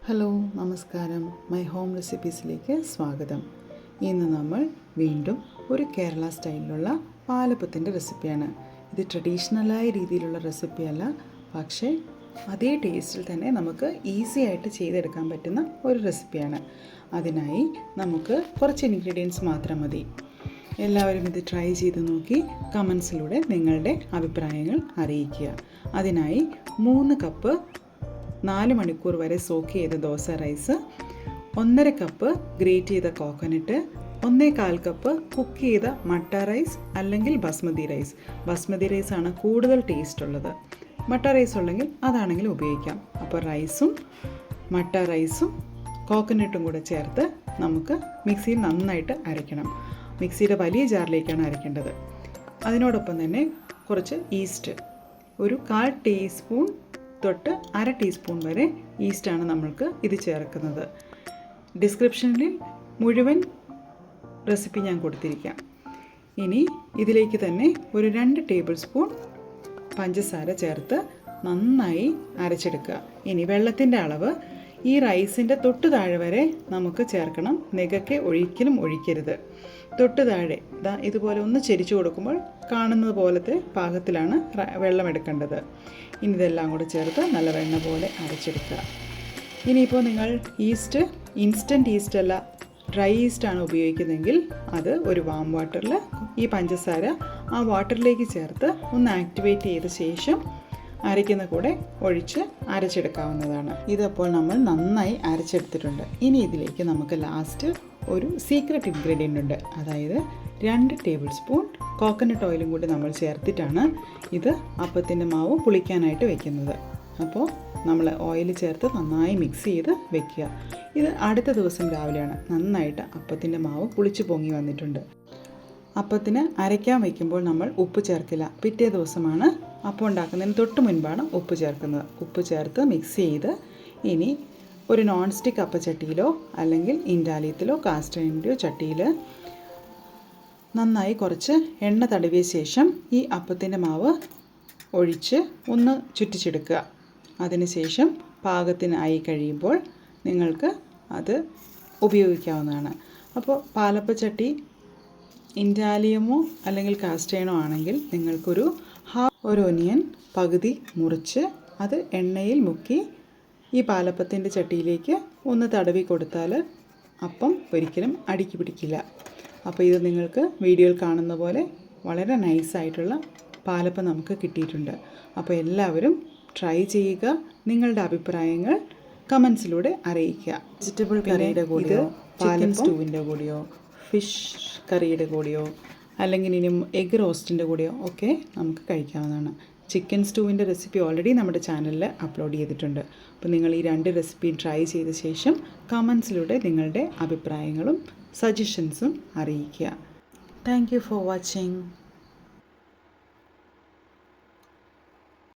Hello നമസ്കാരം, my home റെസിപ്പീസിലേക്ക് സ്വാഗതം. ഇന്ന് നമ്മൾ വീണ്ടും ഒരു കേരള സ്റ്റൈലിലുള്ള പാലപ്പത്തിൻ്റെ റെസിപ്പിയാണ്. ഇത് ട്രഡീഷണലായ രീതിയിലുള്ള റെസിപ്പിയല്ല, പക്ഷേ അതേ ടേസ്റ്റിൽ തന്നെ നമുക്ക് ഈസി ആയിട്ട് ചെയ്തെടുക്കാൻ പറ്റുന്ന ഒരു റെസിപ്പിയാണ്. അതിനായി നമുക്ക് കുറച്ച് ഇൻഗ്രീഡിയൻസ് മാത്രം മതി. എല്ലാവരും ഇത് ട്രൈ ചെയ്ത് നോക്കി കമൻസിലൂടെ നിങ്ങളുടെ അഭിപ്രായങ്ങൾ അറിയിക്കുക. അതിനായി 3 കപ്പ് 4 മണിക്കൂർ വരെ സോക്ക് ചെയ്ത ദോശ റൈസ്, 1.5 കപ്പ് ഗ്രേറ്റ് ചെയ്ത കോക്കനട്ട്, 1/4 കപ്പ് കുക്ക് ചെയ്ത മട്ട റൈസ് അല്ലെങ്കിൽ ബസ്മതി റൈസാണ് കൂടുതൽ ടേസ്റ്റ് ഉള്ളത്. മട്ട റൈസ് ഉണ്ടെങ്കിൽ അതാണെങ്കിലും ഉപയോഗിക്കാം. അപ്പോൾ റൈസും മട്ട റൈസും കോക്കനട്ടും കൂടെ ചേർത്ത് നമുക്ക് മിക്സിയിൽ നന്നായിട്ട് അരയ്ക്കണം. മിക്സിയുടെ വലിയ ജാറിലേക്കാണ് അരയ്ക്കേണ്ടത്. അതിനോടൊപ്പം തന്നെ കുറച്ച് ഈസ്റ്റ്, ഒരു 1/4 ടീസ്പൂൺ തൊട്ട് 1/2 ടീസ്പൂൺ വരെ ഈസ്റ്റാണ് നമ്മൾക്ക് ഇത് ചേർക്കുന്നത്. ഡിസ്ക്രിപ്ഷനിൽ മുഴുവൻ റെസിപ്പി ഞാൻ കൊടുത്തിരിക്കാം. ഇനി ഇതിലേക്ക് തന്നെ ഒരു 2 ടേബിൾ സ്പൂൺ പഞ്ചസാര ചേർത്ത് നന്നായി അരച്ചെടുക്കുക. ഇനി വെള്ളത്തിൻ്റെ അളവ് ഈ റൈസിൻ്റെ തൊട്ട് താഴെ വരെ നമുക്ക് ചേർക്കണം. നെകക്കെ ഒരിക്കലും ഒഴിക്കരുത്. തൊട്ട് താഴെ ഇതുപോലെ ഒന്ന് ചെരിച്ചു കൊടുക്കുമ്പോൾ കാണുന്നത് പോലത്തെ പാകത്തിലാണ് വെള്ളം എടുക്കേണ്ടത്. ഇനി ഇതെല്ലാം കൂടെ ചേർത്ത് നല്ല വെണ്ണ പോലെ അരച്ചെടുക്കുക. ഇനിയിപ്പോൾ നിങ്ങൾ ഈസ്റ്റ് ഇൻസ്റ്റൻറ്റ് ഈസ്റ്റ് അല്ല, ഡ്രൈ ഈസ്റ്റാണ് ഉപയോഗിക്കുന്നതെങ്കിൽ അത് ഒരു വാം വാട്ടറിൽ ഈ പഞ്ചസാര ആ വാട്ടറിലേക്ക് ചേർത്ത് ഒന്ന് ആക്ടിവേറ്റ് ചെയ്ത ശേഷം അരയ്ക്കുന്ന കൂടെ ഒഴിച്ച് അരച്ചെടുക്കാവുന്നതാണ്. ഇതപ്പോൾ നമ്മൾ നന്നായി അരച്ചെടുത്തിട്ടുണ്ട്. ഇനി ഇതിലേക്ക് നമുക്ക് ലാസ്റ്റ് ഒരു സീക്രട്ട് ഇൻഗ്രീഡിയൻ്റ് ഉണ്ട്. അതായത് 2 ടേബിൾ സ്പൂൺ കോക്കനട്ട് ഓയിലും കൂടി നമ്മൾ ചേർത്തിട്ടാണ് ഇത് അപ്പത്തിൻ്റെ മാവ് പുളിക്കാനായിട്ട് വെക്കുന്നത്. അപ്പോൾ നമ്മൾ ഓയിൽ ചേർത്ത് നന്നായി മിക്സ് ചെയ്ത് വെക്കുക. ഇത് അടുത്ത ദിവസം രാവിലെയാണ് നന്നായിട്ട് അപ്പത്തിൻ്റെ മാവ് പുളിച്ച് പൊങ്ങി വന്നിട്ടുണ്ട്. അപ്പത്തിന് അരയ്ക്കാൻ വയ്ക്കുമ്പോൾ നമ്മൾ ഉപ്പ് ചേർക്കില്ല. പിറ്റേ ദിവസമാണ് അപ്പം ഉണ്ടാക്കുന്നതിന് തൊട്ട് മുൻപാണ് ഉപ്പ് ചേർക്കുന്നത്. ഉപ്പ് ചേർത്ത് മിക്സ് ചെയ്ത് ഇനി ഒരു നോൺ സ്റ്റിക്ക് അപ്പച്ചട്ടിയിലോ അല്ലെങ്കിൽ ഇൻഡാലിയത്തിലോ കാസ്റ്റ് അയണിൻ്റെയോ ചട്ടിയിൽ നന്നായി കുറച്ച് എണ്ണ തടവിയ ശേഷം ഈ അപ്പത്തിൻ്റെ മാവ് ഒഴിച്ച് ഒന്ന് ചുറ്റിച്ചെടുക്കുക. അതിനുശേഷം പാകത്തിനായി കഴിയുമ്പോൾ നിങ്ങൾക്ക് അത് ഉപയോഗിക്കാവുന്നതാണ്. അപ്പോൾ പാലപ്പച്ചട്ടി ഇൻഡാലിയമോ അല്ലെങ്കിൽ കാസ്റ്റ് അയണോ ആണെങ്കിൽ നിങ്ങൾക്കൊരു ഒരു ഒനിയൻ പകുതി മുറിച്ച് അത് എണ്ണയിൽ മുക്കി ഈ പാലപ്പത്തിൻ്റെ ചട്ടിയിലേക്ക് ഒന്ന് തടവി കൊടുത്താൽ അപ്പം ഒരിക്കലും അടുക്കി പിടിക്കില്ല. അപ്പോൾ ഇത് നിങ്ങൾക്ക് വീഡിയോയിൽ കാണുന്ന പോലെ വളരെ നൈസായിട്ടുള്ള പാലപ്പം നമുക്ക് കിട്ടിയിട്ടുണ്ട്. അപ്പോൾ എല്ലാവരും ട്രൈ ചെയ്യുക. നിങ്ങളുടെ അഭിപ്രായങ്ങൾ കമൻസിലൂടെ അറിയിക്കുക. വെജിറ്റബിൾ കറിയുടെ കൂടെയോ ചിക്കൻ സ്റ്റൂവിൻ്റെ കൂടെയോ ഫിഷ് കറിയുടെ കൂടെയോ അല്ലെങ്കിൽ ഇനി എഗ് റോസ്റ്റിൻ്റെ കൂടെയോ ഒക്കെ നമുക്ക് കഴിക്കാവുന്നതാണ്. ചിക്കൻ സ്റ്റൂവിൻ്റെ റെസിപ്പി ഓൾറെഡി നമ്മുടെ ചാനലിൽ അപ്ലോഡ് ചെയ്തിട്ടുണ്ട്. അപ്പോൾ നിങ്ങൾ ഈ 2 റെസിപ്പി ട്രൈ ചെയ്ത ശേഷം കമൻസിലൂടെ നിങ്ങളുടെ അഭിപ്രായങ്ങളും സജഷൻസും അറിയിക്കുക. Thank you for watching.